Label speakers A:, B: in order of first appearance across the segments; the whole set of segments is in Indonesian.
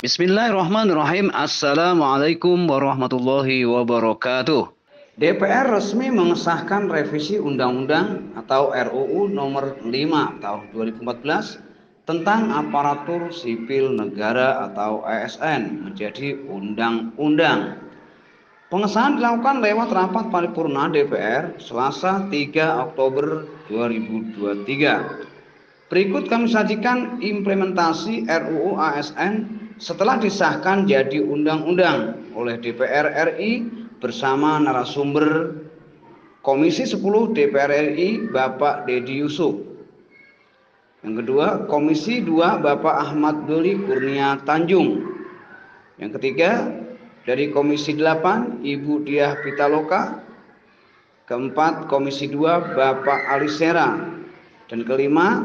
A: Bismillahirrahmanirrahim. Assalamualaikum warahmatullahi wabarakatuh. DPR resmi mengesahkan revisi Undang-Undang atau RUU nomor 5 tahun 2014 tentang aparatur sipil negara atau ASN menjadi undang-undang. Pengesahan dilakukan lewat rapat paripurna DPR Selasa 3 Oktober 2023. Berikut kami sajikan implementasi RUU ASN setelah disahkan jadi undang-undang oleh DPR RI bersama narasumber Komisi 10 DPR RI Bapak Dedi Yusuf. Yang kedua, Komisi 2 Bapak Ahmad Doli Kurnia Tanjung. Yang ketiga, dari Komisi 8 Ibu Diah Pitaloka. Keempat, Komisi 2 Bapak Ali Sera. Dan kelima,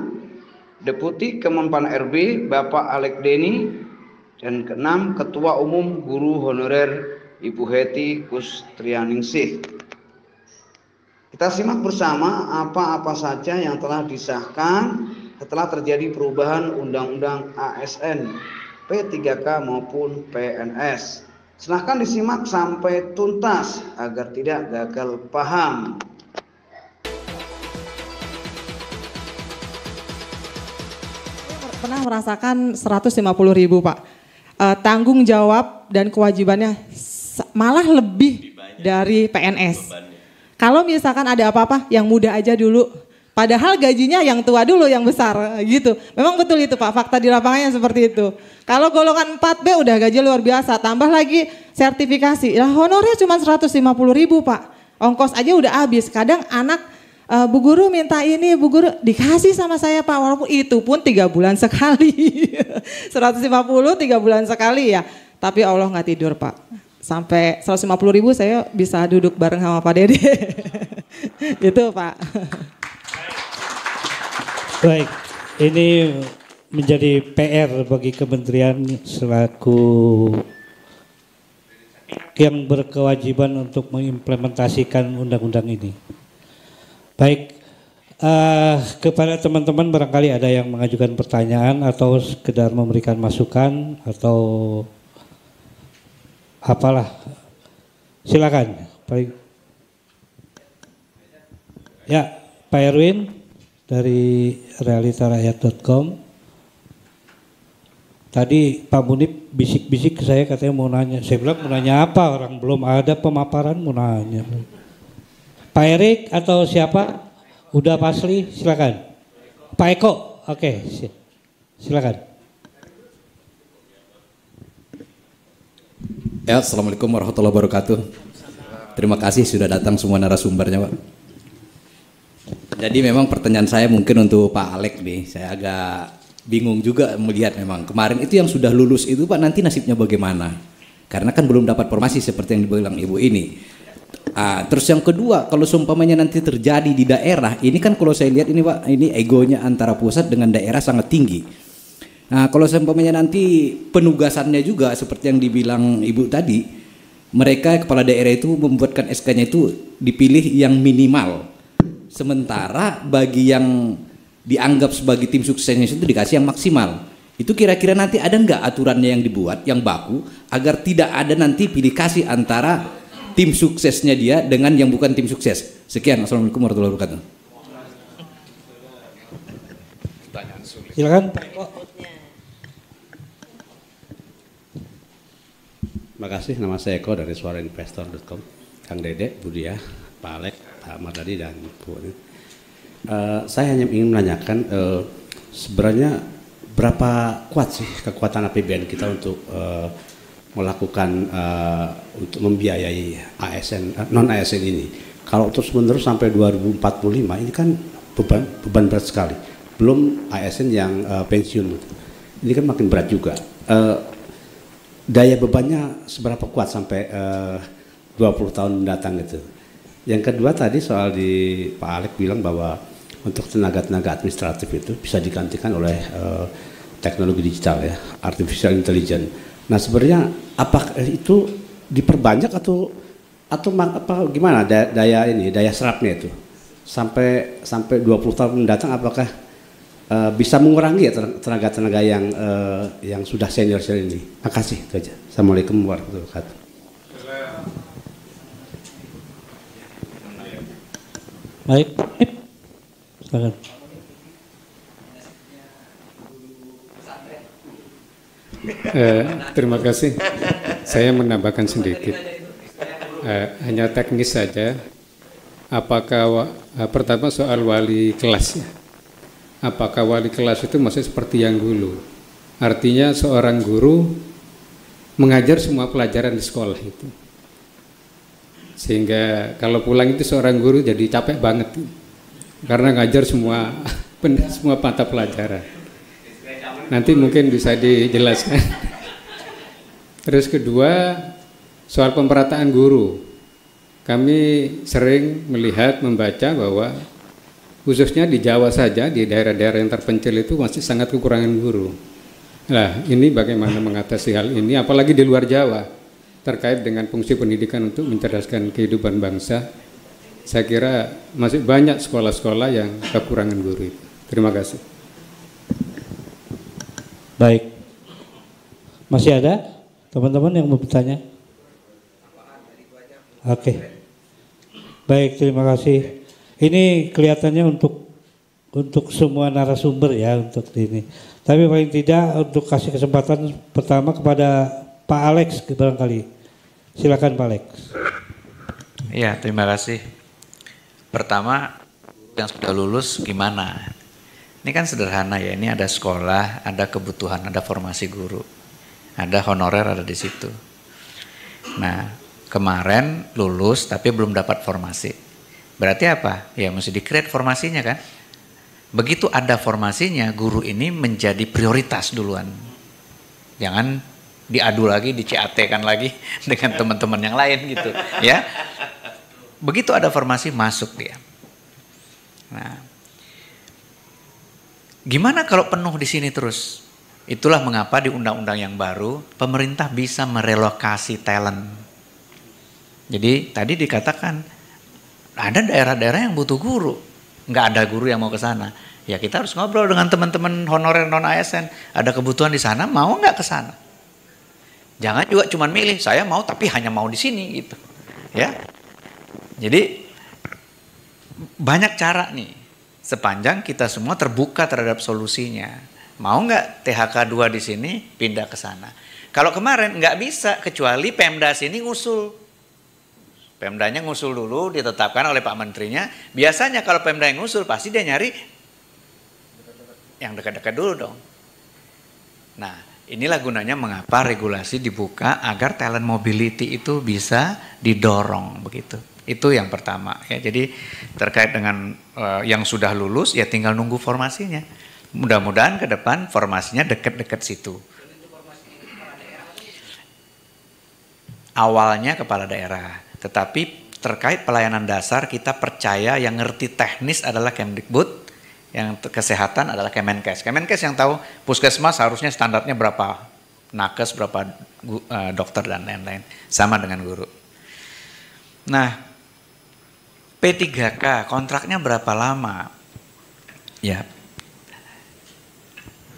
A: Deputi Kemenpan RB Bapak Alek Deni. Dan keenam, Ketua Umum Guru Honorer Ibu Heti Kustrianingsih. Kita simak bersama apa-apa saja yang telah disahkan setelah terjadi perubahan Undang-Undang ASN, P3K maupun PNS. Silahkan disimak sampai tuntas agar tidak gagal paham.
B: Pernah merasakan 150.000 Pak. Tanggung jawab dan kewajibannya malah lebih dari PNS. Kalau misalkan ada apa-apa yang muda aja dulu. Padahal gajinya yang tua dulu yang besar gitu. Memang betul itu Pak, fakta di lapangannya seperti itu. Kalau golongan 4B udah gaji luar biasa, tambah lagi sertifikasi. Lah honornya cuma 150.000 Pak. Ongkos aja udah habis. Kadang anak Bu Guru minta ini, Bu Guru dikasih sama saya Pak, walaupun itu pun 3 bulan sekali. 150 3 bulan sekali ya. Tapi Allah nggak tidur Pak. Sampai 150.000 saya bisa duduk bareng sama Pak Dede. Itu Pak.
C: Baik, ini menjadi PR bagi kementerian selaku yang berkewajiban untuk mengimplementasikan undang-undang ini. Baik, kepada teman-teman barangkali ada yang mengajukan pertanyaan atau sekedar memberikan masukan atau apalah, silakan. Ya, Pak Erwin dari realitarakyat.com. Tadi Pak Munib bisik-bisik ke saya katanya mau nanya. Saya bilang mau nanya apa, orang belum ada pemaparan mau nanya. Pak Erik atau siapa? Udah pasli, silakan. Pak Eko, oke, silakan.
D: Ya, Assalamualaikum warahmatullahi wabarakatuh. Terima kasih sudah datang semua narasumbernya, Pak. Jadi memang pertanyaan saya mungkin untuk Pak Alek nih, saya agak bingung juga melihat memang kemarin itu yang sudah lulus itu Pak nanti nasibnya bagaimana? Karena kan belum dapat formasi seperti yang dibilang Ibu ini. Terus yang kedua, kalau seumpamanya nanti terjadi di daerah, ini kan kalau saya lihat ini Pak, ini egonya antara pusat dengan daerah sangat tinggi. Nah, kalau seumpamanya nanti penugasannya juga seperti yang dibilang Ibu tadi, mereka kepala daerah itu membuatkan SK-nya itu dipilih yang minimal. Sementara bagi yang dianggap sebagai tim suksesnya itu dikasih yang maksimal. Itu kira-kira nanti ada nggak aturannya yang dibuat, yang baku, agar tidak ada nanti pilih kasih antara tim suksesnya dia dengan yang bukan tim sukses. Sekian, Assalamualaikum warahmatullahi wabarakatuh.
C: Silakan.
E: Terima kasih, nama saya Eko dari suarainvestor.com. Kang Dede, Bu Diah, Pak Alek, Pak Mardadi dan Bu. Saya hanya ingin menanyakan sebenarnya berapa kuat sih kekuatan APBN kita untuk melakukan untuk membiayai ASN non ASN ini. Kalau terus menerus sampai 2045 ini kan beban berat sekali. Belum ASN yang pensiun. Ini kan makin berat juga. Daya bebannya seberapa kuat sampai 20 tahun mendatang gitu. Yang kedua tadi soal di Pak Alek bilang bahwa untuk tenaga-tenaga administratif itu bisa digantikan oleh teknologi digital ya, artificial intelligence. Nah sebenarnya apakah itu diperbanyak atau apa gimana daya serapnya itu sampai 20 tahun mendatang, apakah bisa mengurangi ya tenaga-tenaga yang sudah senior ini. Makasih, itu aja. Assalamualaikum warahmatullahi wabarakatuh.
C: Baik, silakan.
F: Terima kasih. Saya menambahkan sedikit. Hanya teknis saja. Apakah pertama soal wali kelas ya? Apakah wali kelas itu masih seperti yang dulu? Artinya seorang guru mengajar semua pelajaran di sekolah itu. Sehingga kalau pulang itu seorang guru jadi capek banget. Karena ngajar semua mata pelajaran. Nanti mungkin bisa dijelaskan. Terus kedua, soal pemerataan guru. Kami sering melihat, membaca bahwa khususnya di Jawa saja, di daerah-daerah yang terpencil itu masih sangat kekurangan guru. Nah, ini bagaimana mengatasi hal ini, apalagi di luar Jawa, terkait dengan fungsi pendidikan untuk mencerdaskan kehidupan bangsa. Saya kira masih banyak sekolah-sekolah yang kekurangan guru itu. Terima kasih.
C: Baik. Masih ada teman-teman yang mau bertanya? Oke. Baik, terima kasih. Ini kelihatannya untuk semua narasumber ya untuk ini. Tapi paling tidak untuk kasih kesempatan pertama kepada Pak Alex barangkali. Silakan Pak Alex.
G: Ya, terima kasih. Pertama, yang sudah lulus gimana? Ini kan sederhana ya, ini ada sekolah, ada kebutuhan, ada formasi guru. Ada honorer ada di situ. Nah, kemarin lulus tapi belum dapat formasi. Berarti apa? Ya mesti di-create formasinya kan. Begitu ada formasinya, guru ini menjadi prioritas duluan. Jangan diadu lagi, di-CAT-kan lagi dengan teman-teman yang lain gitu. Ya. Begitu ada formasi, masuk dia. Nah, gimana kalau penuh di sini terus? Itulah mengapa di undang-undang yang baru, pemerintah bisa merelokasi talent. Jadi tadi dikatakan ada daerah-daerah yang butuh guru, nggak ada guru yang mau ke sana. Ya kita harus ngobrol dengan teman-teman honorer non ASN. Ada kebutuhan di sana, mau nggak ke sana? Jangan juga cuma milih saya mau tapi hanya mau di sini gitu, ya. Jadi banyak cara nih. Sepanjang kita semua terbuka terhadap solusinya. Mau nggak THK 2 di sini pindah ke sana? Kalau kemarin nggak bisa kecuali Pemda sini ngusul. Pemdanya ngusul dulu, ditetapkan oleh Pak Menterinya. Biasanya kalau Pemda yang ngusul, pasti dia nyari yang dekat-dekat dulu dong. Nah, inilah gunanya mengapa regulasi dibuka agar talent mobility itu bisa didorong begitu. Itu yang pertama. Ya, jadi terkait dengan yang sudah lulus, ya tinggal nunggu formasinya. Mudah-mudahan ke depan formasinya dekat-dekat situ. Awalnya kepala daerah. Tetapi terkait pelayanan dasar kita percaya yang ngerti teknis adalah Kemdikbud, yang kesehatan adalah Kemenkes. Kemenkes yang tahu puskesmas harusnya standarnya berapa, nakes berapa, dokter dan lain-lain. Sama dengan guru. Nah, P3K kontraknya berapa lama? Ya,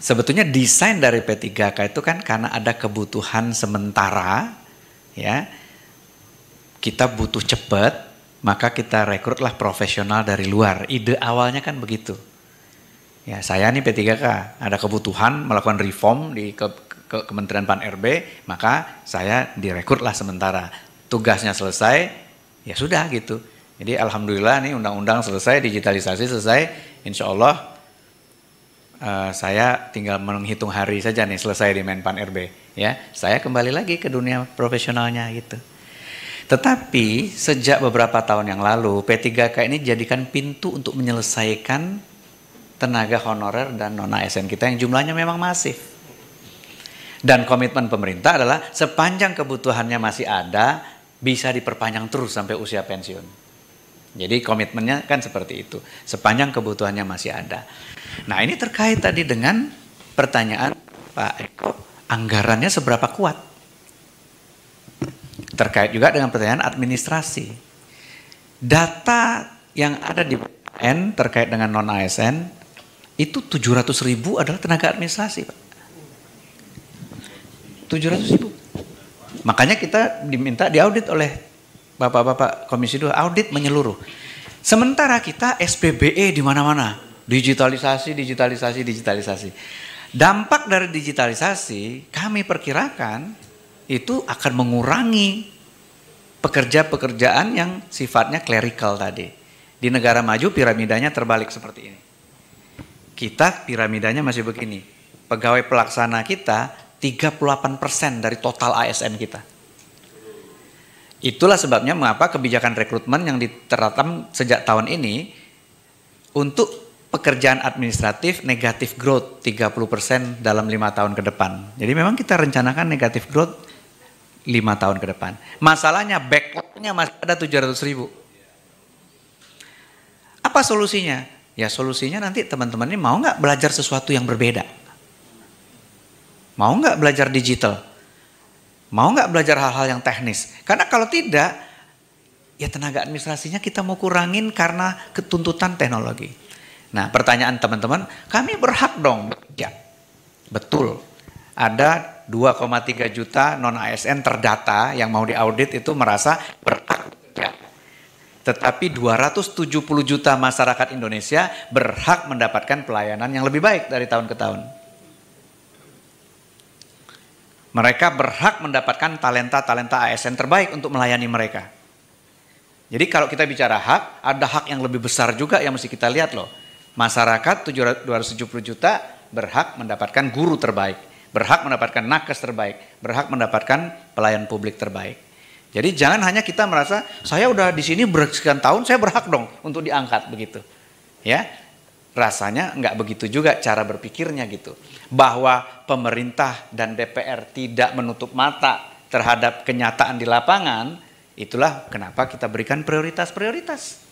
G: sebetulnya desain dari P3K itu kan karena ada kebutuhan sementara, ya. Kita butuh cepat, maka kita rekrutlah profesional dari luar. Ide awalnya kan begitu. Ya, saya nih P3K, ada kebutuhan melakukan reform di Kementerian Pan-RB, maka saya direkrutlah sementara. Tugasnya selesai, ya sudah gitu. Jadi alhamdulillah nih undang-undang selesai, digitalisasi selesai, insya Allah saya tinggal menghitung hari saja nih selesai di Menpan RB. Ya, saya kembali lagi ke dunia profesionalnya gitu. Tetapi sejak beberapa tahun yang lalu P3K ini jadikan pintu untuk menyelesaikan tenaga honorer dan non ASN kita yang jumlahnya memang masif. Dan komitmen pemerintah adalah sepanjang kebutuhannya masih ada bisa diperpanjang terus sampai usia pensiun. Jadi komitmennya kan seperti itu. Sepanjang kebutuhannya masih ada. Nah ini terkait tadi dengan pertanyaan Pak Eko, anggarannya seberapa kuat? Terkait juga dengan pertanyaan administrasi. Data yang ada di BPN terkait dengan non-ASN, itu 700.000 adalah tenaga administrasi, Pak. 700.000. Makanya kita diminta diaudit oleh Bapak-bapak Komisi 2, audit menyeluruh. Sementara kita SPBE di mana-mana, digitalisasi. Dampak dari digitalisasi kami perkirakan itu akan mengurangi pekerjaan yang sifatnya clerical tadi. Di negara maju piramidanya terbalik seperti ini. Kita piramidanya masih begini. Pegawai pelaksana kita 38% dari total ASN kita. Itulah sebabnya mengapa kebijakan rekrutmen yang diterapkan sejak tahun ini untuk pekerjaan administratif negatif growth 30% dalam 5 tahun ke depan. Jadi memang kita rencanakan negatif growth 5 tahun ke depan. Masalahnya backlognya masih ada 700.000. Apa solusinya? Ya solusinya nanti teman-teman ini mau nggak belajar sesuatu yang berbeda? Mau nggak belajar digital? Mau nggak belajar hal-hal yang teknis? Karena kalau tidak, ya tenaga administrasinya kita mau kurangin karena ketuntutan teknologi. Nah pertanyaan teman-teman, kami berhak dong? Ya, betul. Ada 2,3 juta non-ASN terdata yang mau diaudit itu merasa berhak. Ya. Tetapi 270 juta masyarakat Indonesia berhak mendapatkan pelayanan yang lebih baik dari tahun ke tahun. Mereka berhak mendapatkan talenta-talenta ASN terbaik untuk melayani mereka. Jadi kalau kita bicara hak, ada hak yang lebih besar juga yang mesti kita lihat loh. Masyarakat 270 juta berhak mendapatkan guru terbaik, berhak mendapatkan nakes terbaik, berhak mendapatkan pelayan publik terbaik. Jadi jangan hanya kita merasa saya udah di sini bersekian tahun, saya berhak dong untuk diangkat begitu. Ya, rasanya nggak begitu juga cara berpikirnya gitu. Bahwa pemerintah dan DPR tidak menutup mata terhadap kenyataan di lapangan, itulah kenapa kita berikan prioritas-prioritas.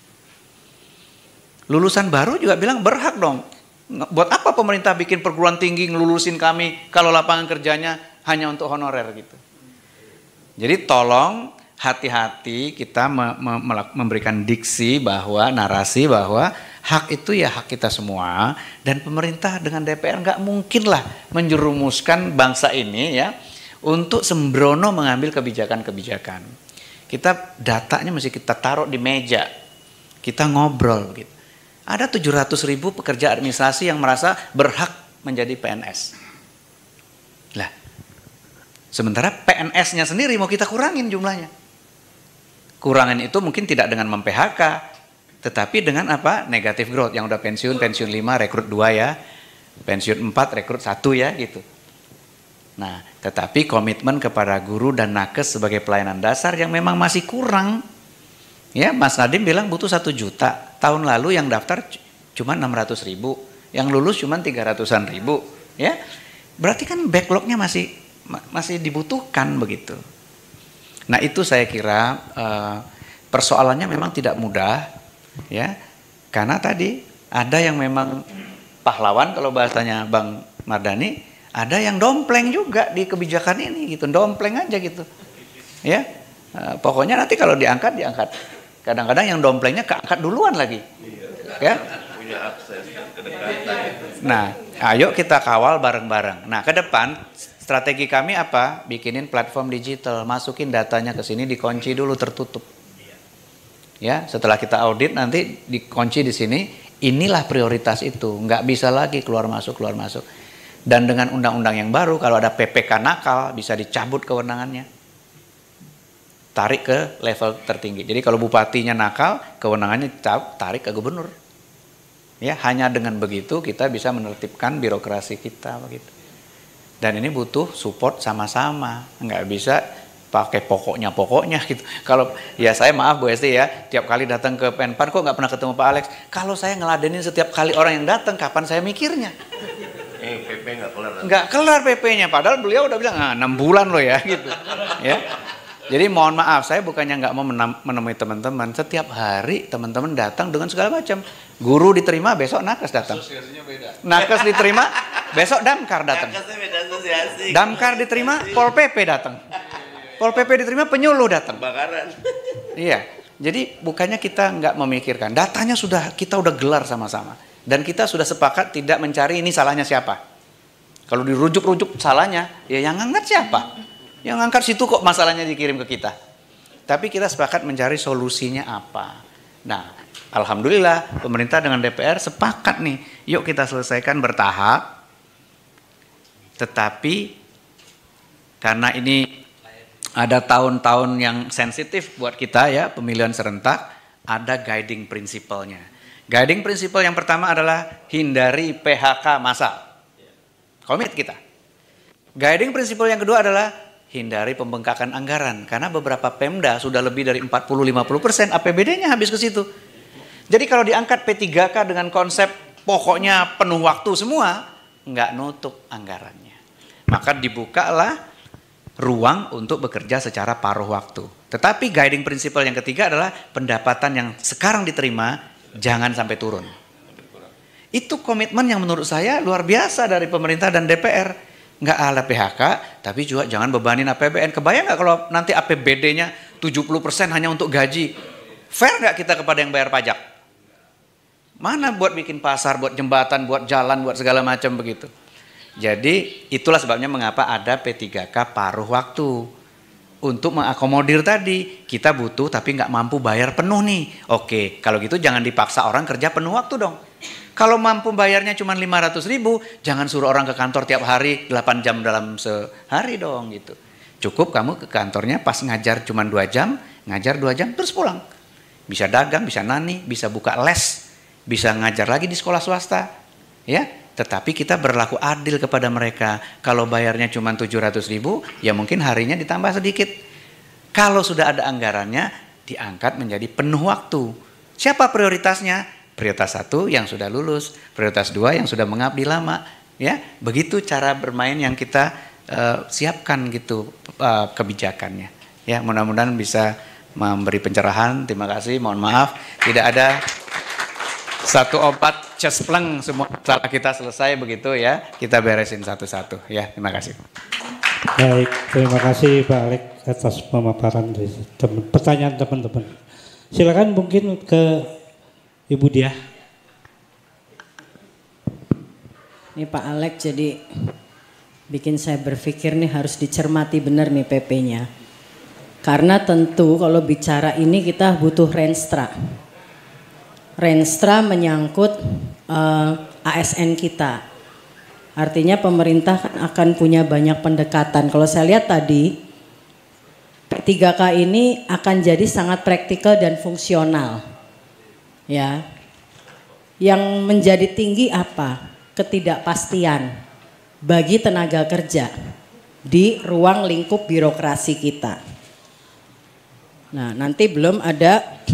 G: Lulusan baru juga bilang berhak dong. Buat apa pemerintah bikin perguruan tinggi ngelulusin kami kalau lapangan kerjanya hanya untuk honorer gitu. Jadi tolong hati-hati kita memberikan diksi bahwa, narasi bahwa hak itu ya hak kita semua, dan pemerintah dengan DPR nggak mungkin lah menjerumuskan bangsa ini ya untuk sembrono mengambil kebijakan-kebijakan. Kita datanya mesti kita taruh di meja, kita ngobrol begitu. Ada 700.000 pekerja administrasi yang merasa berhak menjadi PNS. Lah, sementara PNS-nya sendiri mau kita kurangin jumlahnya. Kurangan itu mungkin tidak dengan mem-PHK, tetapi dengan apa? Negatif growth. Yang udah pensiun 5, rekrut 2 ya. Pensiun 4, rekrut 1 ya gitu. Nah, tetapi komitmen kepada guru dan nakes sebagai pelayanan dasar yang memang masih kurang. Ya, Mas Nadiem bilang butuh 1 juta. Tahun lalu yang daftar cuma 600.000. Yang lulus cuma 300-an ribu. Ya, berarti kan backlognya masih dibutuhkan begitu. Nah itu saya kira persoalannya memang tidak mudah. Ya, karena tadi ada yang memang pahlawan kalau bahasanya Bang Mardhani, ada yang dompleng juga di kebijakan ini gitu, dompleng aja gitu, ya. Pokoknya nanti kalau diangkat. Kadang-kadang yang domplengnya keangkat duluan lagi, ya. Nah, ayo kita kawal bareng-bareng. Nah, ke depan strategi kami apa? Bikinin platform digital, masukin datanya ke sini, dikunci dulu, tertutup. Ya, setelah kita audit nanti dikunci di sini, inilah prioritas itu, nggak bisa lagi keluar masuk. Dan dengan undang-undang yang baru, kalau ada PPK nakal bisa dicabut kewenangannya, tarik ke level tertinggi. Jadi kalau bupatinya nakal, kewenangannya tarik ke gubernur. Ya, hanya dengan begitu kita bisa menertibkan birokrasi kita begitu. Dan ini butuh support sama-sama, nggak bisa pakai pokoknya gitu. Kalau ya saya maaf Bu Esti ya, tiap kali datang ke Penpan kok nggak pernah ketemu Pak Alex. Kalau saya ngeladenin setiap kali orang yang datang, kapan saya mikirnya?
H: PP
G: nggak kelar PP-nya, padahal beliau udah bilang 6 bulan loh ya gitu. Ya. Jadi mohon maaf, saya bukannya nggak mau menemui teman-teman. Setiap hari teman-teman datang dengan segala macam. Guru diterima, besok nakes datang. Nakes diterima, besok damkar datang. Damkar diterima, Pol PP datang. Pol PP diterima, penyuluh datang. Iya, jadi bukannya kita nggak memikirkan. Datanya kita udah gelar sama-sama. Dan kita sudah sepakat tidak mencari ini salahnya siapa. Kalau dirujuk-rujuk salahnya, ya yang ngangkat siapa? Yang ngangkat situ kok masalahnya dikirim ke kita. Tapi kita sepakat mencari solusinya apa. Nah, alhamdulillah pemerintah dengan DPR sepakat nih, yuk kita selesaikan bertahap. Tetapi karena ini ada tahun-tahun yang sensitif buat kita ya, pemilihan serentak, ada guiding principle-nya. Guiding principle yang pertama adalah hindari PHK massal. Komit kita. Guiding principle yang kedua adalah hindari pembengkakan anggaran. Karena beberapa Pemda sudah lebih dari 40-50% APBD-nya habis ke situ. Jadi kalau diangkat P3K dengan konsep pokoknya penuh waktu semua, nggak nutup anggarannya. Maka dibukalah ruang untuk bekerja secara paruh waktu. Tetapi guiding principle yang ketiga adalah pendapatan yang sekarang diterima jangan sampai turun. Itu komitmen yang menurut saya luar biasa dari pemerintah dan DPR. Nggak ala PHK, tapi juga jangan bebanin APBN. Kebayang nggak kalau nanti APBD-nya 70% hanya untuk gaji? Fair nggak kita kepada yang bayar pajak? Mana buat bikin pasar, buat jembatan, buat jalan, buat segala macam begitu. Jadi itulah sebabnya mengapa ada P3K paruh waktu. Untuk mengakomodir tadi, kita butuh tapi nggak mampu bayar penuh nih. Oke, kalau gitu jangan dipaksa orang kerja penuh waktu dong. Kalau mampu bayarnya cuma 500.000, jangan suruh orang ke kantor tiap hari 8 jam dalam sehari dong gitu. Cukup kamu ke kantornya pas ngajar cuma 2 jam, ngajar 2 jam terus pulang. Bisa dagang, bisa nani, bisa buka les, bisa ngajar lagi di sekolah swasta. Ya, tetapi kita berlaku adil kepada mereka. Kalau bayarnya cuma 700.000, ya mungkin harinya ditambah sedikit. Kalau sudah ada anggarannya, diangkat menjadi penuh waktu. Siapa prioritasnya? Prioritas 1 yang sudah lulus, prioritas 2 yang sudah mengabdi lama. Ya, begitu cara bermain yang kita siapkan gitu kebijakannya. Ya, mudah-mudahan bisa memberi pencerahan. Terima kasih. Mohon maaf, tidak ada satu obat cespleng semua masalah kita selesai begitu ya. Kita beresin satu-satu ya. Terima kasih.
C: Baik, terima kasih Pak Alek atas pemaparan dari pertanyaan teman-teman. Silakan mungkin ke Ibu Diah.
H: Ini Pak Alek jadi bikin saya berpikir nih harus dicermati benar nih PP-nya. Karena tentu kalau bicara ini kita butuh renstra. Renstra menyangkut ASN kita. Artinya pemerintah akan punya banyak pendekatan. Kalau saya lihat tadi P3K ini akan jadi sangat praktikal dan fungsional. Ya. Yang menjadi tinggi apa? Ketidakpastian bagi tenaga kerja di ruang lingkup birokrasi kita. Nah, nanti belum ada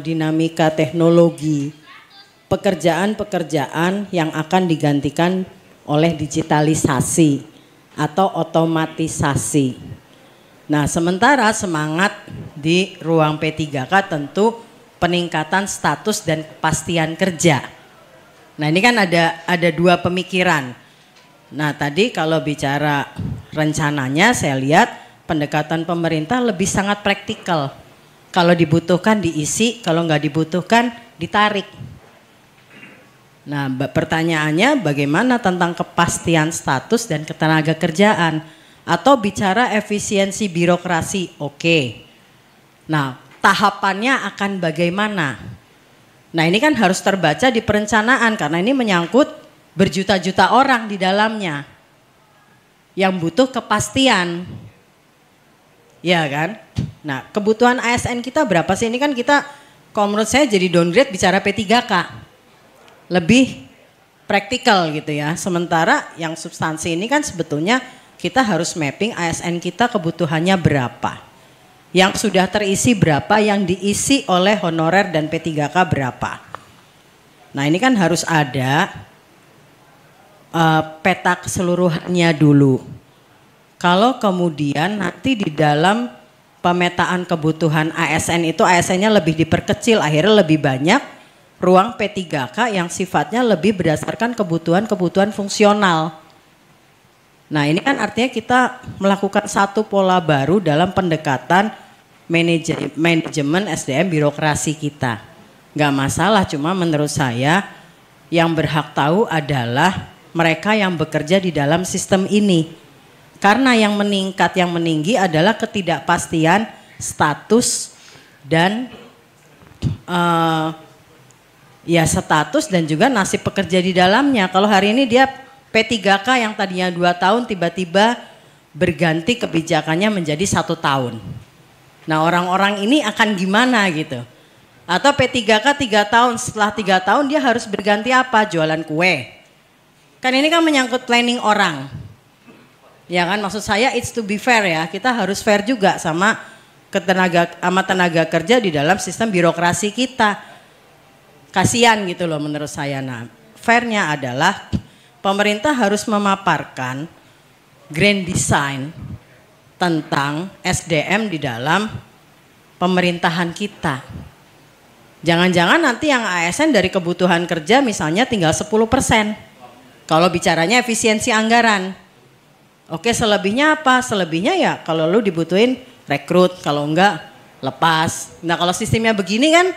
H: dinamika teknologi, pekerjaan-pekerjaan yang akan digantikan oleh digitalisasi atau otomatisasi. Nah, sementara semangat di ruang P3K tentu peningkatan status dan kepastian kerja. Nah, ini kan ada dua pemikiran. Nah, tadi kalau bicara rencananya saya lihat pendekatan pemerintah lebih sangat praktikal. Kalau dibutuhkan diisi, kalau nggak dibutuhkan ditarik. Nah, pertanyaannya bagaimana tentang kepastian status dan ketenaga kerjaan? Atau bicara efisiensi birokrasi, oke. Nah, tahapannya akan bagaimana? Nah, ini kan harus terbaca di perencanaan karena ini menyangkut berjuta-juta orang di dalamnya yang butuh kepastian. Ya kan? Nah, kebutuhan ASN kita berapa sih? Ini kan kita, kalau menurut saya jadi downgrade bicara P3K. Lebih praktikal gitu ya. Sementara yang substansi ini kan sebetulnya kita harus mapping ASN kita kebutuhannya berapa. Yang sudah terisi berapa, yang diisi oleh honorer dan P3K berapa. Nah, ini kan harus ada peta keseluruhannya dulu. Kalau kemudian nanti di dalam pemetaan kebutuhan ASN itu ASN-nya lebih diperkecil, akhirnya lebih banyak ruang P3K yang sifatnya lebih berdasarkan kebutuhan-kebutuhan fungsional. Nah, ini kan artinya kita melakukan satu pola baru dalam pendekatan manajemen SDM birokrasi kita. Nggak masalah, cuma menurut saya Yang berhak tahu adalah mereka yang bekerja di dalam sistem ini. Karena yang meningkat, yang meninggi adalah ketidakpastian status dan ya status dan juga nasib pekerja di dalamnya. Kalau hari ini dia P3K yang tadinya 2 tahun tiba-tiba berganti kebijakannya menjadi 1 tahun. Nah orang-orang ini akan gimana gitu. Atau P3K 3 tahun, setelah 3 tahun dia harus berganti apa? Jualan kue. Kan ini kan menyangkut planning orang. Ya kan, maksud saya it's to be fair ya. Kita harus fair juga sama tenaga kerja di dalam sistem birokrasi kita. Kasian gitu loh menurut saya. Nah, fairnya adalah pemerintah harus memaparkan grand design tentang SDM di dalam pemerintahan kita. Jangan-jangan nanti yang ASN dari kebutuhan kerja misalnya tinggal 10%. Kalau bicaranya efisiensi anggaran. Oke, selebihnya apa? Selebihnya ya kalau lu dibutuhin rekrut, kalau enggak lepas. Nah kalau sistemnya begini kan,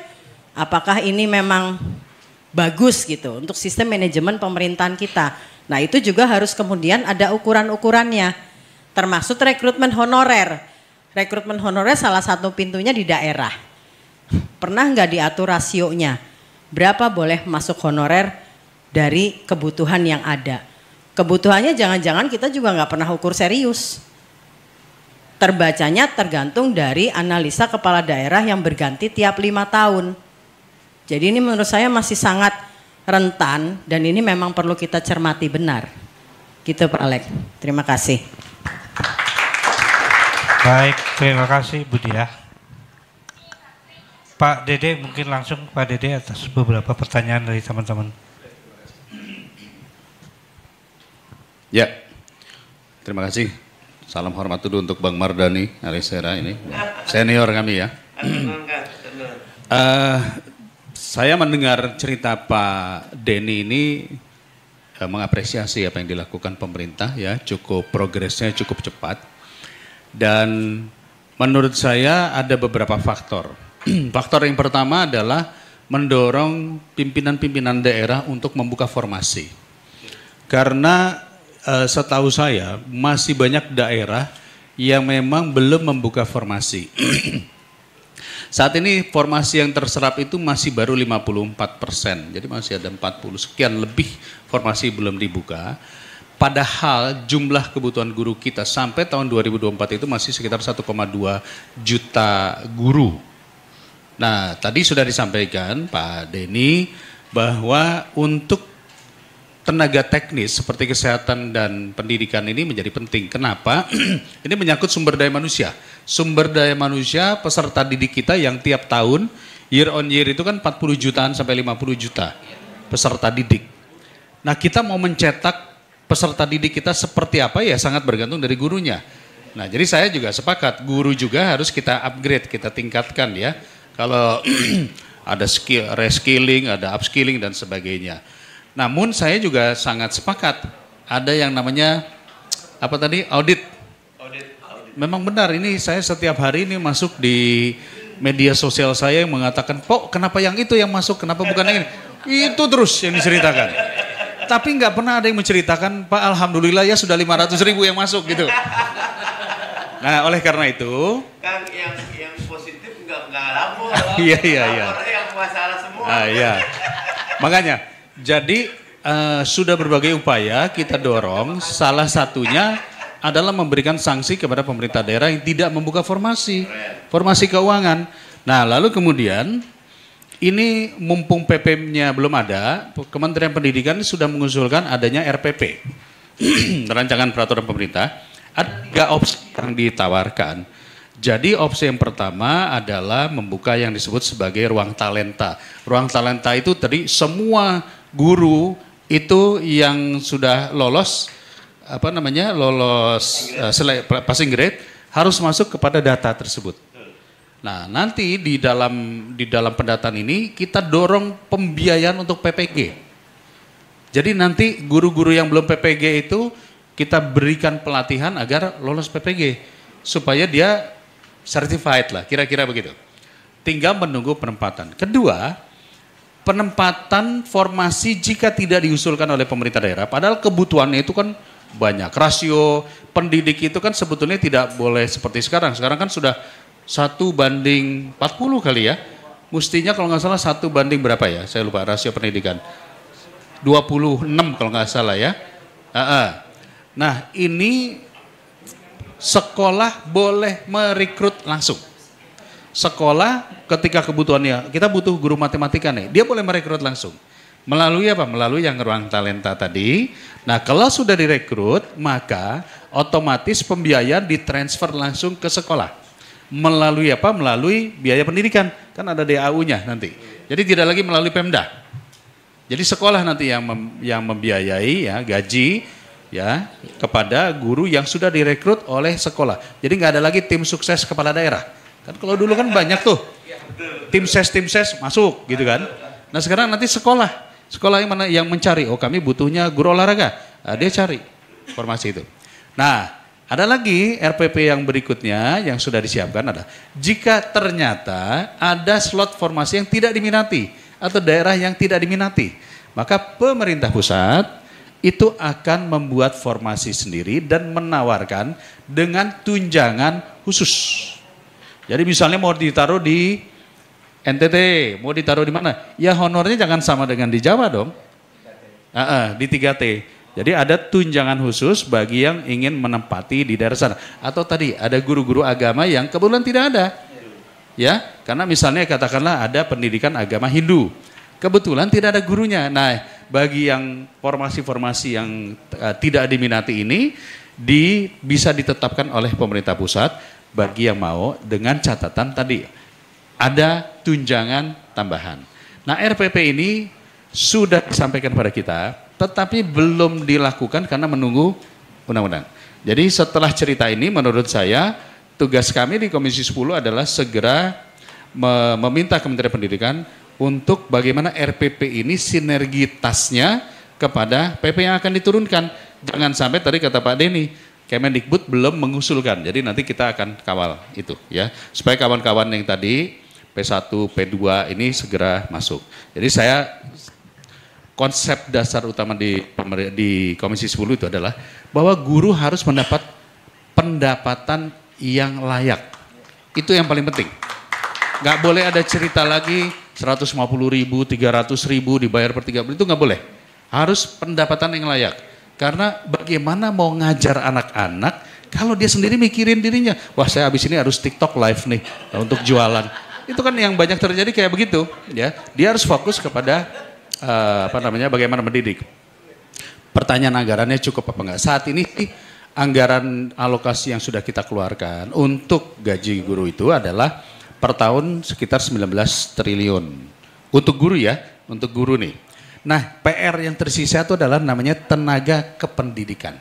H: apakah ini memang bagus gitu untuk sistem manajemen pemerintahan kita? Nah itu juga harus kemudian ada ukuran-ukurannya, termasuk rekrutmen honorer. Rekrutmen honorer salah satu pintunya di daerah. Pernah nggak diatur rasionya? Berapa boleh masuk honorer dari kebutuhan yang ada? Kebutuhannya jangan-jangan kita juga nggak pernah ukur serius. Terbacanya tergantung dari analisa kepala daerah yang berganti tiap 5 tahun. Jadi ini menurut saya masih sangat rentan dan ini memang perlu kita cermati benar. Gitu Pak Alek. Terima kasih.
C: Baik, terima kasih Bu Diah. Pak Dede mungkin langsung Pak Dede atas beberapa pertanyaan dari teman-teman.
E: Ya, terima kasih. Salam hormat dulu untuk Bang Mardani Alisera ini, senior kami ya. Saya mendengar cerita Pak Denny ini mengapresiasi apa yang dilakukan pemerintah ya, cukup progresnya cukup cepat. Dan menurut saya ada beberapa faktor. Faktor yang pertama adalah mendorong pimpinan-pimpinan daerah untuk membuka formasi. Karena setahu saya masih banyak daerah yang memang belum membuka formasi. Saat ini formasi yang terserap itu masih baru 54%, jadi masih ada 40 sekian lebih formasi belum dibuka. Padahal jumlah kebutuhan guru kita sampai tahun 2024 itu masih sekitar 1,2 juta guru. Nah tadi sudah disampaikan Pak Denny bahwa untuk tenaga teknis seperti kesehatan dan pendidikan ini menjadi penting. Kenapa? Ini menyangkut sumber daya manusia. Sumber daya manusia peserta didik kita yang tiap tahun year on year itu kan 40 jutaan sampai 50 juta peserta didik. Nah kita mau mencetak peserta didik kita seperti apa ya sangat bergantung dari gurunya. Nah jadi saya juga sepakat guru juga harus kita upgrade, kita tingkatkan ya. Kalau ada skill, reskilling, ada upskilling dan sebagainya. Namun saya juga sangat sepakat ada yang namanya apa tadi audit. Memang benar ini saya setiap hari ini masuk di media sosial saya yang mengatakan, "Pok, kenapa yang itu yang masuk? Kenapa bukan yang ini?" Itu terus yang diceritakan. Tapi nggak pernah ada yang menceritakan, "Pak, alhamdulillah ya sudah 500.000 yang masuk," gitu. Nah, oleh karena itu,
I: kan yang positif nggak lapor.
E: Iya.
I: Yang masalah semua.
E: Iya. Makanya jadi sudah berbagai upaya kita dorong, salah satunya adalah memberikan sanksi kepada pemerintah daerah yang tidak membuka formasi keuangan. Nah lalu kemudian ini mumpung PP-nya belum ada, Kementerian Pendidikan sudah mengusulkan adanya RPP, rancangan peraturan pemerintah, ada 3 opsi yang ditawarkan. Jadi opsi yang pertama adalah membuka yang disebut sebagai ruang talenta. Ruang talenta itu tadi semua guru itu yang sudah lolos passing grade harus masuk kepada data tersebut. Nah, nanti di dalam pendataan ini kita dorong pembiayaan untuk PPG. Jadi nanti guru-guru yang belum PPG itu kita berikan pelatihan agar lolos PPG supaya dia certified lah, kira-kira begitu. Tinggal menunggu penempatan. Kedua,
J: penempatan formasi jika tidak diusulkan oleh pemerintah daerah, padahal kebutuhannya itu kan banyak. Rasio pendidik itu kan sebetulnya tidak boleh seperti sekarang. Sekarang kan sudah 1:40 kali ya. Mestinya kalau nggak salah 1 banding berapa ya? Saya lupa rasio pendidikan. 26 kalau nggak salah ya. Nah ini sekolah boleh merekrut langsung. Sekolah ketika kebutuhannya, kita butuh guru matematika nih, dia boleh merekrut langsung. Melalui apa? Melalui yang ruang talenta tadi. Nah kalau sudah direkrut, maka otomatis pembiayaan ditransfer langsung ke sekolah. Melalui apa? Melalui biaya pendidikan. Kan ada DAU-nya nanti. Jadi tidak lagi melalui Pemda. Jadi sekolah nanti yang membiayai ya gaji ya kepada guru yang sudah direkrut oleh sekolah. Jadi nggak ada lagi tim sukses kepala daerah. Kan kalau dulu kan banyak tuh tim ses masuk gitu kan. Nah sekarang nanti sekolah yang mana yang mencari, oh kami butuhnya guru olahraga, nah, dia cari informasi itu. Nah ada lagi RPP yang berikutnya yang sudah disiapkan ada, jika ternyata ada slot formasi yang tidak diminati atau daerah yang tidak diminati, maka pemerintah pusat itu akan membuat formasi sendiri dan menawarkan dengan tunjangan khusus. Jadi misalnya mau ditaruh di NTT, mau ditaruh di mana? Ya honornya jangan sama dengan di Jawa dong. Di 3T. Jadi ada tunjangan khusus bagi yang ingin menempati di daerah sana. Atau tadi ada guru-guru agama yang kebetulan tidak ada. Ya, karena misalnya katakanlah ada pendidikan agama Hindu. Kebetulan tidak ada gurunya. Nah, bagi yang formasi-formasi yang tidak diminati ini bisa ditetapkan oleh pemerintah pusat bagi yang mau dengan catatan tadi ada tunjangan tambahan. Nah RPP ini sudah disampaikan pada kita tetapi belum dilakukan karena menunggu undang-undang. Jadi setelah cerita ini menurut saya tugas kami di Komisi 10 adalah segera meminta Kementerian Pendidikan untuk bagaimana RPP ini sinergitasnya kepada PP yang akan diturunkan. Jangan sampai tadi kata Pak Denny, Kemendikbud belum mengusulkan, jadi nanti kita akan kawal itu ya, supaya kawan-kawan yang tadi P1, P2 ini segera masuk. Jadi saya konsep dasar utama di Komisi 10 itu adalah bahwa guru harus mendapat pendapatan yang layak. Itu yang paling penting. Nggak boleh ada cerita lagi 150.000, 300.000 dibayar per 3 bulan, itu nggak boleh. Harus pendapatan yang layak. Karena bagaimana mau ngajar anak-anak kalau dia sendiri mikirin dirinya, wah saya habis ini harus TikTok live nih untuk jualan. Itu kan yang banyak terjadi kayak begitu, ya. Dia harus fokus kepada bagaimana mendidik. Pertanyaan anggarannya cukup apa enggak? Saat ini anggaran alokasi yang sudah kita keluarkan untuk gaji guru itu adalah per tahun sekitar 19 triliun. Untuk guru ya, untuk guru nih. Nah, PR yang tersisa itu adalah namanya tenaga kependidikan.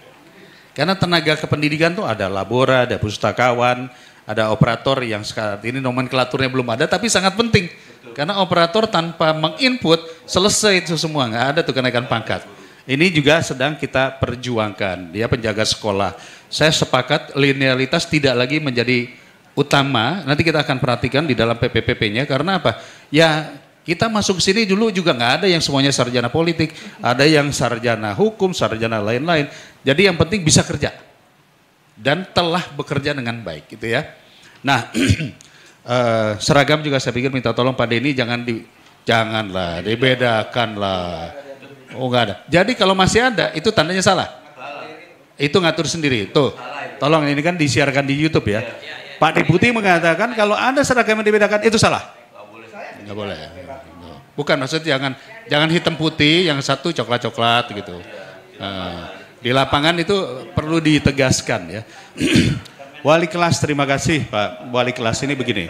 J: Karena tenaga kependidikan itu ada labora, ada pustakawan, ada operator yang sekarang ini nomenklaturnya belum ada, tapi sangat penting. Betul. Karena operator tanpa menginput selesai itu semua, nggak ada tuh kenaikan pangkat. Ini juga sedang kita perjuangkan, dia penjaga sekolah. Saya sepakat linearitas tidak lagi menjadi utama, nanti kita akan perhatikan di dalam PPPP-nya, karena apa? Ya kita masuk ke sini dulu juga nggak ada yang semuanya sarjana politik, ada yang sarjana hukum, sarjana lain-lain. Jadi yang penting bisa kerja dan telah bekerja dengan baik, gitu ya. Nah, seragam juga saya pikir minta tolong Pak Denny janganlah dibedakanlah. Oh nggak ada. Jadi kalau masih ada itu tandanya salah. Itu ngatur sendiri. Tuh, tolong ini kan disiarkan di YouTube ya. Pak Deputi mengatakan kalau ada seragam yang dibedakan itu salah. Nggak boleh. Bukan, maksudnya jangan hitam putih, yang satu coklat-coklat gitu. Di lapangan itu perlu ditegaskan ya. Wali kelas, terima kasih Pak. Wali kelas ini begini.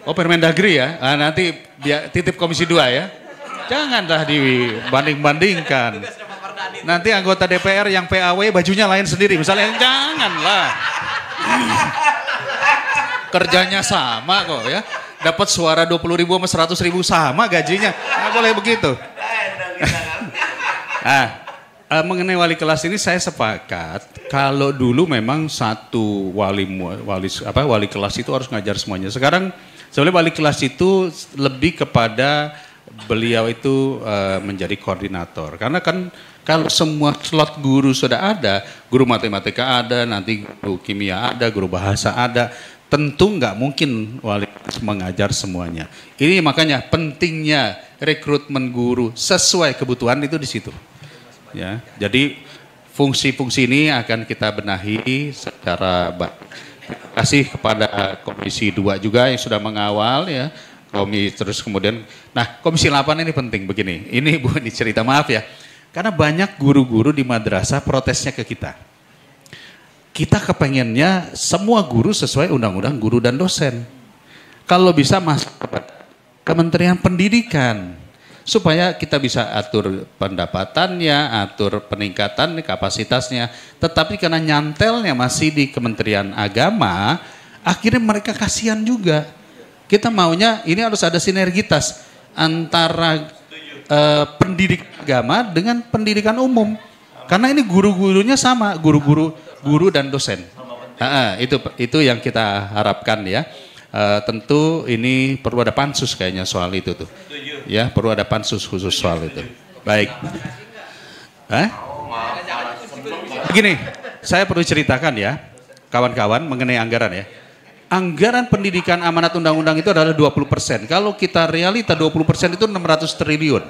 J: Oh Permendagri ya, nanti titip Komisi 2 ya. Janganlah dibanding-bandingkan. Nanti anggota DPR yang PAW bajunya lain sendiri, misalnya janganlah. Kerjanya sama kok ya. Dapat suara 20.000 sama 100.000 sama gajinya, nggak boleh begitu. Nah, mengenai wali kelas ini saya sepakat. Kalau dulu memang satu wali kelas itu harus ngajar semuanya. Sekarang sebenarnya wali kelas itu lebih kepada beliau itu menjadi koordinator. Karena kan kalau semua slot guru sudah ada, guru matematika ada, nanti guru kimia ada, guru bahasa ada, tentu nggak mungkin wali mengajar semuanya. Ini makanya pentingnya rekrutmen guru sesuai kebutuhan itu di situ. Ya, jadi fungsi-fungsi ini akan kita benahi secara baik. Terima kasih kepada Komisi 2 juga yang sudah mengawal ya. Terus kemudian, nah Komisi 8 ini penting begini. Ini Bu, ini cerita maaf ya. Karena banyak guru-guru di madrasah protesnya ke kita. Kita kepengennya semua guru sesuai undang-undang guru dan dosen. Kalau bisa masuk ke Kementerian Pendidikan. Supaya kita bisa atur pendapatannya, atur peningkatan kapasitasnya. Tetapi karena nyantelnya masih di Kementerian Agama, akhirnya mereka kasihan juga. Kita maunya ini harus ada sinergitas antara pendidikan agama dengan pendidikan umum. Karena ini guru-gurunya sama, guru dan dosen. Itu yang kita harapkan ya. Tentu ini perlu ada pansus kayaknya soal itu tuh. Ya, perlu ada pansus khusus soal itu. Baik. Begini, saya perlu ceritakan ya, kawan-kawan mengenai anggaran ya. Anggaran pendidikan amanat undang-undang itu adalah 20%. Kalau kita realita 20% itu 600 triliun.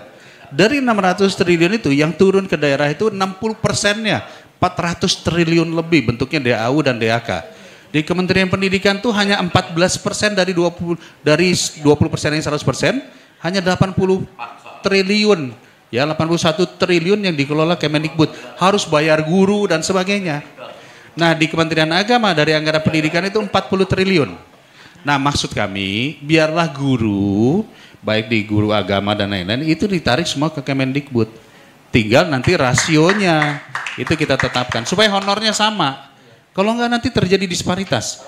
J: Dari 600 triliun itu yang turun ke daerah itu 60%-nya 400 triliun lebih bentuknya DAU dan DAK. Di Kementerian Pendidikan tuh hanya 14% dari 20% yang 100%, hanya 80 triliun. Ya, 81 triliun yang dikelola Kemendikbud, harus bayar guru dan sebagainya. Nah, di Kementerian Agama dari anggaran pendidikan itu 40 triliun. Nah, maksud kami, biarlah guru, baik di guru agama dan lain-lain, itu ditarik semua ke Kemendikbud. Tinggal nanti rasionya, itu kita tetapkan, supaya honornya sama. Kalau enggak nanti terjadi disparitas.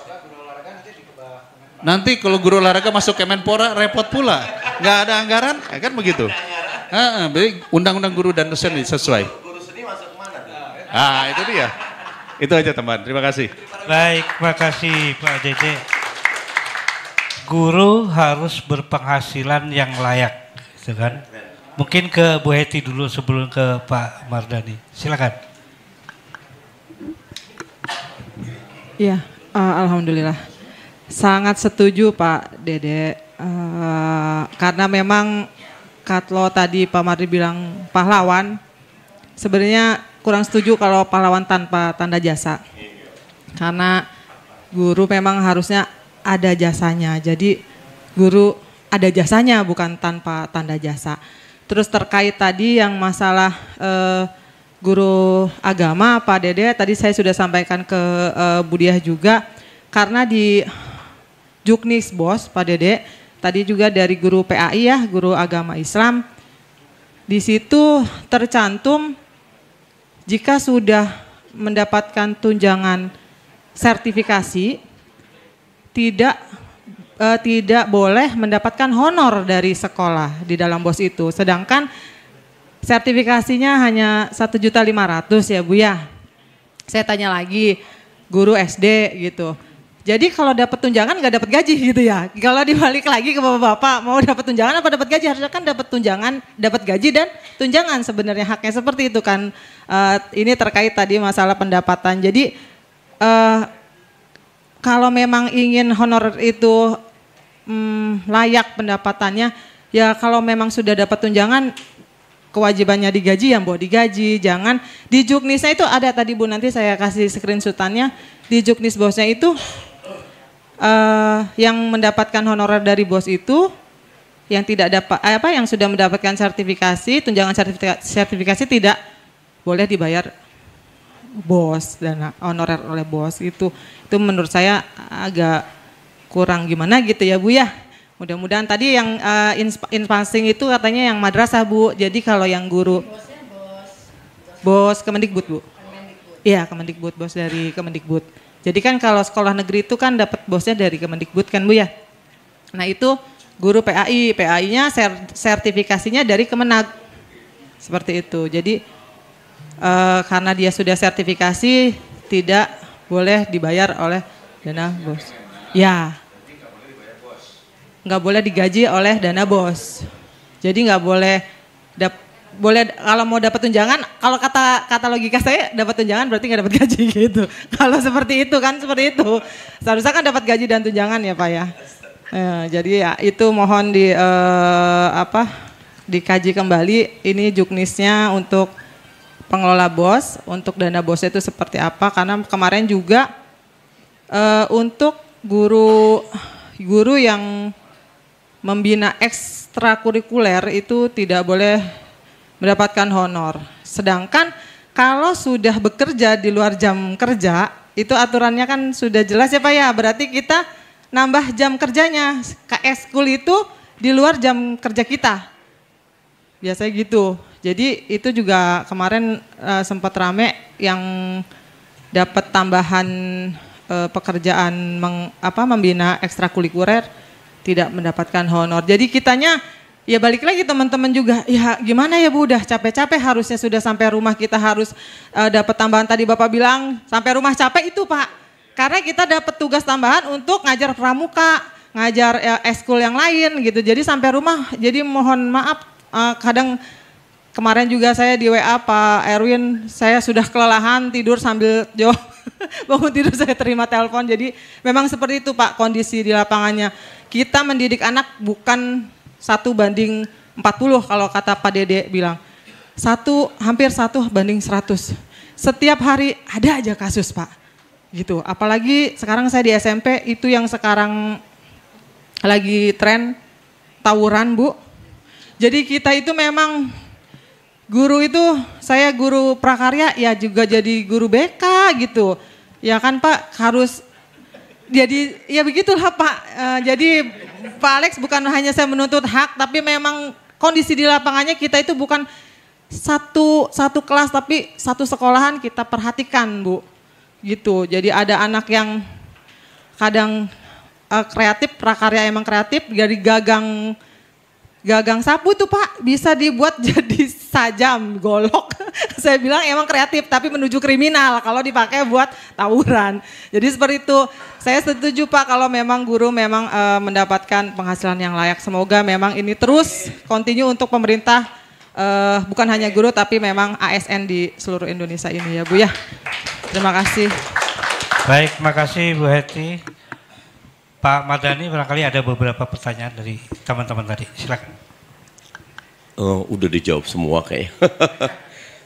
J: Nanti kalau guru olahraga masuk Kemenpora, repot pula. Nggak ada anggaran, ya kan begitu. Undang-undang guru dan dosen sesuai.
I: Guru seni masuk kemana?
J: Itu dia. Itu aja teman, terima kasih.
C: Baik, terima kasih Pak Dede. Guru harus berpenghasilan yang layak, gitu kan? Mungkin ke Bu Heti dulu sebelum ke Pak Mardani. Silakan.
B: Iya, alhamdulillah. Sangat setuju Pak Dede. Karena memang kalau tadi Pak Mardi bilang pahlawan, sebenarnya kurang setuju kalau pahlawan tanpa tanda jasa. Karena guru memang harusnya ada jasanya. Jadi guru ada jasanya bukan tanpa tanda jasa. Terus terkait tadi yang masalah guru agama Pak Dede, tadi saya sudah sampaikan ke Bu Diah juga. Karena di Juknis Bos Pak Dede, tadi juga dari guru PAI ya, guru agama Islam. Di situ tercantum jika sudah mendapatkan tunjangan sertifikasi, tidak boleh mendapatkan honor dari sekolah di dalam BOS itu. Sedangkan sertifikasinya hanya 1.500.000 ya Bu ya. Saya tanya lagi, guru SD gitu. Jadi kalau dapat tunjangan nggak dapat gaji gitu ya. Kalau dibalik lagi ke bapak-bapak, mau dapat tunjangan apa dapat gaji? Harusnya kan dapat tunjangan, dapat gaji dan tunjangan sebenarnya haknya seperti itu kan. Ini terkait tadi masalah pendapatan. Jadi kalau memang ingin honor itu layak pendapatannya, ya kalau memang sudah dapat tunjangan kewajibannya digaji ya Mbok digaji. Jangan di Juknisnya itu ada tadi Bu, nanti saya kasih screenshotannya. Di Juknis bosnya itu yang mendapatkan honorer dari bos itu yang tidak dapat yang sudah mendapatkan sertifikasi, tunjangan sertifikasi tidak boleh dibayar bos dan honorer oleh bos. Itu menurut saya agak kurang gimana gitu ya Bu ya. Mudah-mudahan tadi yang inspasing itu katanya yang madrasah Bu. Jadi kalau yang guru bos Kemendikbud Bu. Iya Kemendikbud, bos dari Kemendikbud. Jadi kan kalau sekolah negeri itu kan dapat bosnya dari Kemendikbud kan Bu ya. Nah itu guru PAI, PAI-nya sertifikasinya dari Kemenag. Seperti itu. Jadi karena dia sudah sertifikasi tidak boleh dibayar oleh dana bos. Ya. Nggak boleh digaji oleh dana bos. Jadi nggak boleh kalau mau dapat tunjangan, kalau kata logika saya dapat tunjangan berarti nggak dapat gaji gitu. Kalau seperti itu kan seperti itu. Seharusnya kan dapat gaji dan tunjangan ya Pak ya. Jadi ya itu mohon dikaji kembali ini juknisnya untuk pengelola BOS, untuk dana BOS itu seperti apa, karena kemarin juga untuk guru yang membina ekstrakurikuler itu tidak boleh mendapatkan honor. Sedangkan kalau sudah bekerja di luar jam kerja, itu aturannya kan sudah jelas ya Pak ya, berarti kita nambah jam kerjanya, ekskul itu di luar jam kerja kita. Biasanya gitu. Jadi itu juga kemarin sempat rame yang dapat tambahan pekerjaan membina ekstrakurikuler tidak mendapatkan honor. Jadi kitanya ya balik lagi teman-teman juga, ya gimana ya Bu, udah capek-capek harusnya sudah sampai rumah kita harus dapat tambahan, tadi Bapak bilang sampai rumah capek itu Pak. Karena kita dapat tugas tambahan untuk ngajar pramuka, ngajar eskul yang lain gitu. Jadi sampai rumah, jadi mohon maaf kadang kemarin juga saya di WA Pak Erwin, saya sudah kelelahan tidur sambil jawab, bangun tidur saya terima telepon. Jadi memang seperti itu Pak kondisi di lapangannya. Kita mendidik anak bukan 1:40 kalau kata Pak Dede bilang. Hampir 1:100. Setiap hari ada aja kasus Pak. Gitu. Apalagi sekarang saya di SMP itu yang sekarang lagi tren tawuran Bu. Jadi kita itu memang guru itu, saya guru prakarya ya juga jadi guru BK gitu. Ya kan Pak harus jadi ya begitulah Pak. Jadi Pak Alex bukan hanya saya menuntut hak, tapi memang kondisi di lapangannya kita itu bukan satu kelas tapi satu sekolahan kita perhatikan Bu. Gitu. Jadi ada anak yang kadang kreatif, prakarya emang kreatif, dari gagang sapu tuh Pak bisa dibuat jadi sajam, golok. Saya bilang emang kreatif tapi menuju kriminal kalau dipakai buat tawuran. Jadi seperti itu. Saya setuju Pak kalau memang guru memang mendapatkan penghasilan yang layak. Semoga memang ini terus continue untuk pemerintah, bukan hanya guru tapi memang ASN di seluruh Indonesia ini ya Bu ya. Terima kasih.
C: Baik, makasih Bu Heti. Pak Mardhani barangkali ada beberapa pertanyaan dari teman-teman tadi, silakan.
I: Udah dijawab semua kayaknya.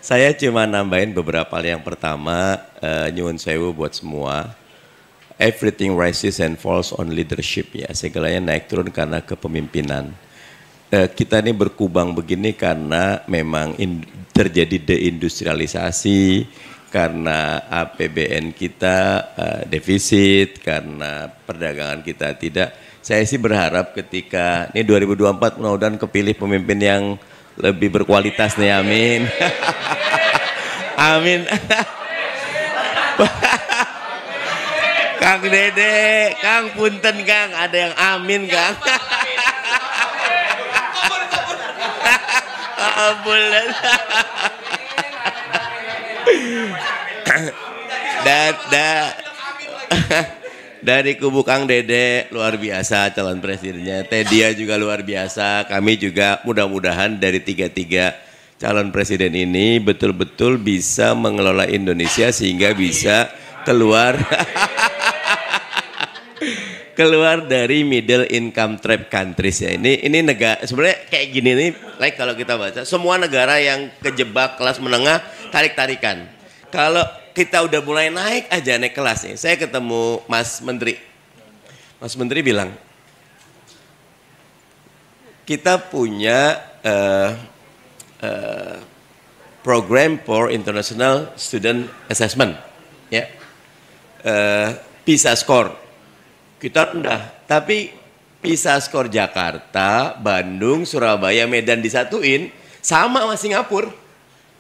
I: Saya cuma nambahin beberapa hal. Yang pertama, nyuwun sewu buat semua. Everything rises and falls on leadership ya, segalanya naik turun karena kepemimpinan. Kita ini berkubang begini karena memang terjadi deindustrialisasi, karena APBN kita defisit, karena perdagangan kita tidak. Saya sih berharap ketika ini 2024 mudah-mudahan kepilih pemimpin yang lebih berkualitas nih, amin. Amin. Kang Dede, Kang punten Kang, ada yang amin Kang. Bulan. Dari kubu Kang Dede luar biasa calon presidennya, Tedia juga luar biasa. Kami juga mudah-mudahan dari tiga calon presiden ini betul-betul bisa mengelola Indonesia sehingga bisa keluar dari middle income trap countries ya. Ini negara sebenarnya kayak gini nih, like kalau kita baca semua negara yang kejebak kelas menengah tarik-tarikan. Kalau kita udah mulai naik aja naik kelas nih. Saya ketemu Mas Menteri. Mas Menteri bilang kita punya program for international student assessment ya. PISA score kita rendah, tapi PISA score Jakarta, Bandung, Surabaya, Medan disatuin sama Singapura,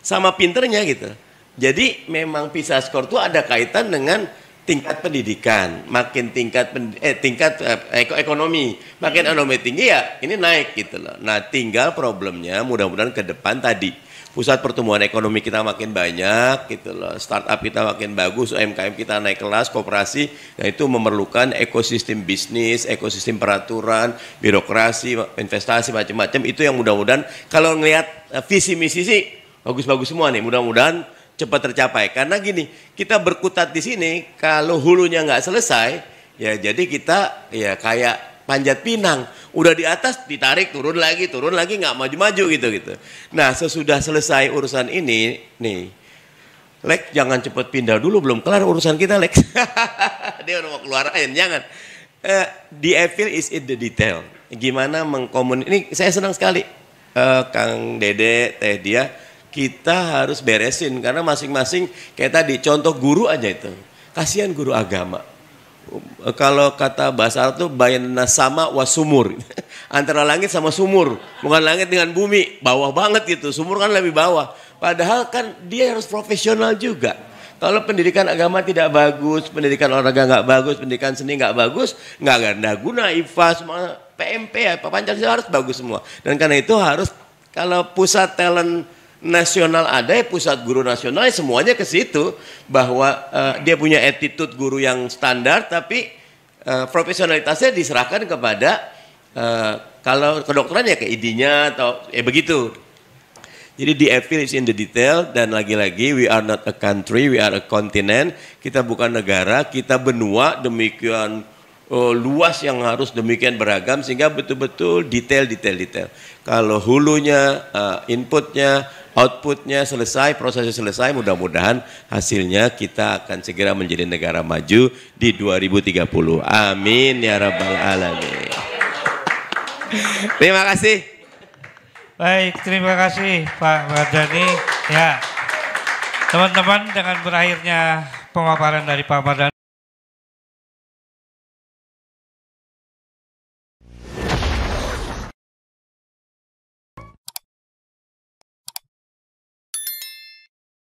I: sama pinternya gitu. Jadi memang PISA score itu ada kaitan dengan tingkat pendidikan, makin tingkat ekonomi, makin ekonomi tinggi ya ini naik gitu loh. Nah tinggal problemnya mudah-mudahan ke depan tadi pusat pertumbuhan ekonomi kita makin banyak gitu loh, startup kita makin bagus, UMKM kita naik kelas, koperasi, nah itu memerlukan ekosistem bisnis, ekosistem peraturan, birokrasi, investasi macam-macam. Itu yang mudah-mudahan kalau ngelihat visi misi sih bagus-bagus semua nih, mudah-mudahan cepat tercapai. Karena gini, kita berkutat di sini, kalau hulunya nggak selesai, ya jadi kita ya kayak panjat pinang, udah di atas ditarik turun lagi nggak maju-maju gitu. Nah sesudah selesai urusan ini nih, Lex jangan cepet pindah dulu, belum kelar urusan kita Lex. Dia udah mau keluarin, jangan. The evil is in the detail. Gimana ini saya senang sekali Kang Dede, Teh Dia, kita harus beresin karena masing-masing kayak tadi contoh guru aja itu, kasihan guru agama. Kalau kata bahasa Arab tuh bayana sama wasumur, antara langit sama sumur, bukan langit dengan bumi, bawah banget gitu, sumur kan lebih bawah. Padahal kan dia harus profesional juga. Kalau pendidikan agama tidak bagus, pendidikan olahraga nggak bagus, pendidikan seni nggak bagus, nggak ada guna. IPA semua, PMP, apa Pancasila harus bagus semua. Dan karena itu harus kalau pusat talent nasional ada, pusat guru nasional semuanya ke situ, bahwa dia punya attitude guru yang standar tapi profesionalitasnya diserahkan kepada kalau kedokteran ya ke ID-nya atau begitu. Jadi the evil is in the detail, dan lagi-lagi we are not a country, we are a continent. Kita bukan negara, kita benua demikian luas yang harus demikian beragam sehingga betul-betul detail. Kalau hulunya, inputnya, outputnya selesai, prosesnya selesai, mudah-mudahan hasilnya kita akan segera menjadi negara maju di 2030. Amin ya rabbal alamin. Terima kasih.
C: Baik, terima kasih Pak Mardhani. Ya, teman-teman, dengan berakhirnya pemaparan dari Pak Mardhani.